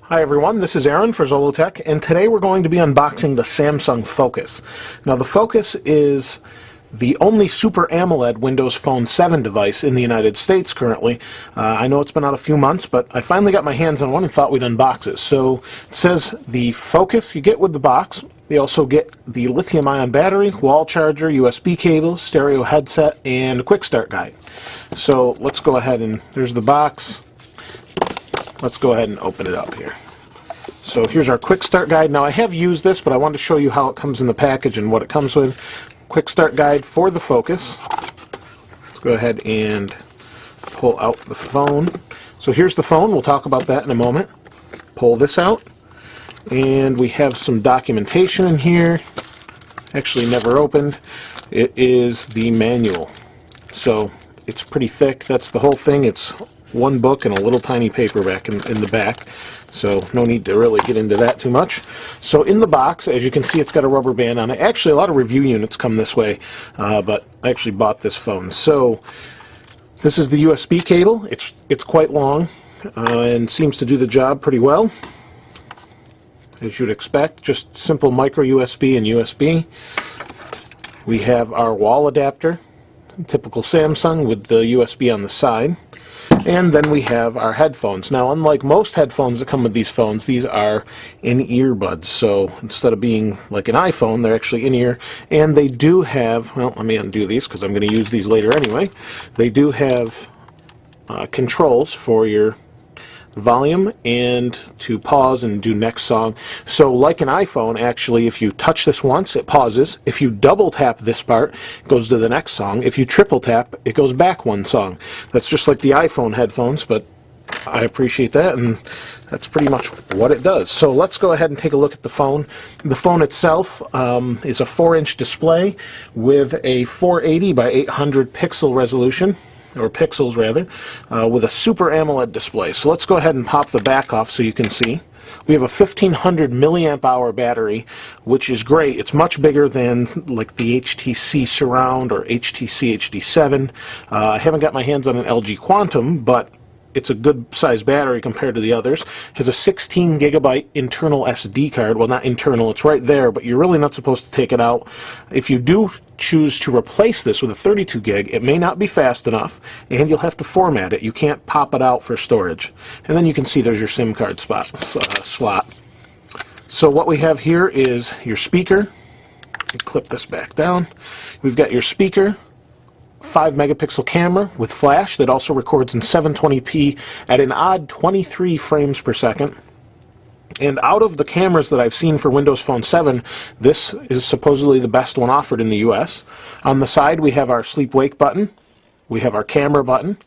Hi everyone, this is Aaron for Zollotech, and today we're going to be unboxing the Samsung Focus. Now the Focus is the only Super AMOLED Windows Phone 7 device in the United States currently. I know it's been out a few months, but I finally got my hands on one and thought we'd unbox it. So it says the Focus you get with the box. You also get the lithium-ion battery, wall charger, USB cable, stereo headset, and a quick start guide. So let's go ahead and, there's the box. Let's go ahead and open it up here. So here's our quick start guide. Now I have used this, but I wanted to show you how it comes in the package and what it comes with. Quick start guide for the Focus. Let's go ahead and pull out the phone. So here's the phone. We'll talk about that in a moment. Pull this out. And we have some documentation in here. Actually never opened. It is the manual. So it's pretty thick. That's the whole thing. It's one book and a little tiny paperback in the back, so no need to really get into that too much. So in the box, as you can see, it's got a rubber band on it. Actually, a lot of review units come this way, but I actually bought this phone. So this is the USB cable. It's quite long and seems to do the job pretty well, as you'd expect. Just simple micro USB and USB. We have our wall adapter, typical Samsung, with the USB on the side. And then we have our headphones. Now, unlike most headphones that come with these phones, these are in-ear buds. So instead of being like an iPhone, they're actually in-ear. And they do have, well, let me undo these because I'm going to use these later anyway. They do have controls for your volume and to pause and do next song. So like an iPhone, actually, if you touch this once, it pauses. If you double tap this part, it goes to the next song. If you triple tap, it goes back one song. That's just like the iPhone headphones, but I appreciate that, and that's pretty much what it does. So let's go ahead and take a look at the phone. The phone itself is a 4-inch display with a 480 by 800 pixel resolution, or pixels rather, with a Super AMOLED display. So let's go ahead and pop the back off so you can see. We have a 1500 milliamp hour battery, which is great. It's much bigger than like the HTC Surround or HTC HD7. I haven't got my hands on an LG Quantum, but it's a good size battery compared to the others. It has a 16 gigabyte internal SD card. Well, not internal, it's right there, but you're really not supposed to take it out. If you do choose to replace this with a 32 gig, it may not be fast enough, and you'll have to format it. You can't pop it out for storage. And then you can see there's your SIM card slot. So what we have here is your speaker. Clip this back down. We've got your speaker. 5 megapixel camera with flash that also records in 720p at an odd 23 frames per second. And out of the cameras that I've seen for Windows Phone 7, this is supposedly the best one offered in the US. On the side we have our sleep-wake button. We have our camera button.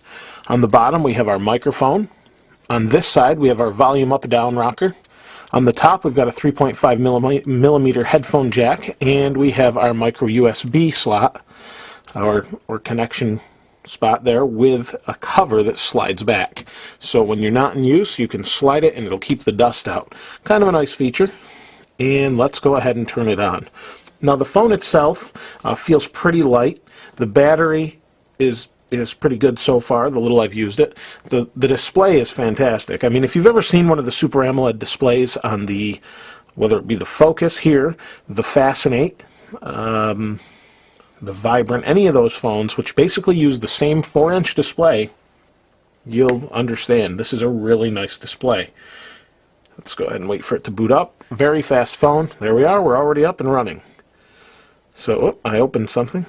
On the bottom we have our microphone. On this side we have our volume up-down rocker. On the top we've got a 3.5 millimeter headphone jack, and we have our micro USB slot, or connection spot there, with a cover that slides back. So when you're not in use, you can slide it and it'll keep the dust out. Kind of a nice feature. And let's go ahead and turn it on. Now the phone itself feels pretty light. The battery is pretty good so far, the little I've used it. The display is fantastic. I mean, if you've ever seen one of the Super AMOLED displays on the, whether it be the Focus here, the Fascinate, the Vibrant, any of those phones, which basically use the same 4-inch display, you'll understand. This is a really nice display. Let's go ahead and wait for it to boot up. Very fast phone. There we are. We're already up and running. So, I opened something.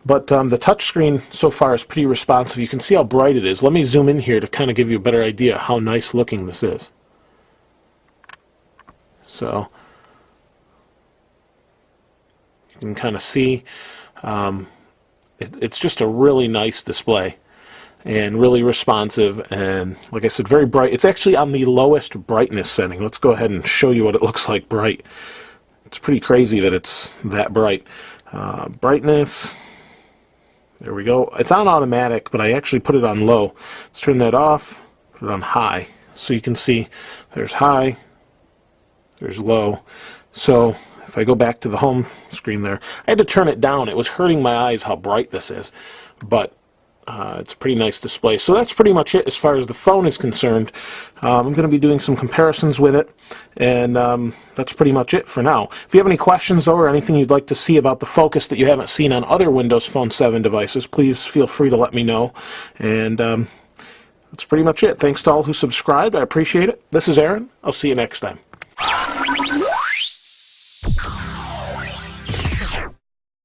But the touchscreen so far is pretty responsive. You can see how bright it is. Let me zoom in here to kind of give you a better idea how nice looking this is. So, you can kind of see it's just a really nice display and really responsive, and like I said, very bright. It's actually on the lowest brightness setting. Let's go ahead and show you what it looks like bright. It's pretty crazy that it's that bright. Brightness, there we go. It's on automatic, but I actually put it on low. Let's turn that off, put it on high, so you can see there's high, there's low. So if I go back to the home screen there, I had to turn it down. It was hurting my eyes how bright this is. But It's a pretty nice display. So that's pretty much it as far as the phone is concerned. I'm going to be doing some comparisons with it, and that's pretty much it for now. If you have any questions, though, or anything you'd like to see about the Focus that you haven't seen on other Windows Phone 7 devices, please feel free to let me know. And that's pretty much it. Thanks to all who subscribed. I appreciate it. This is Aaron. I'll see you next time.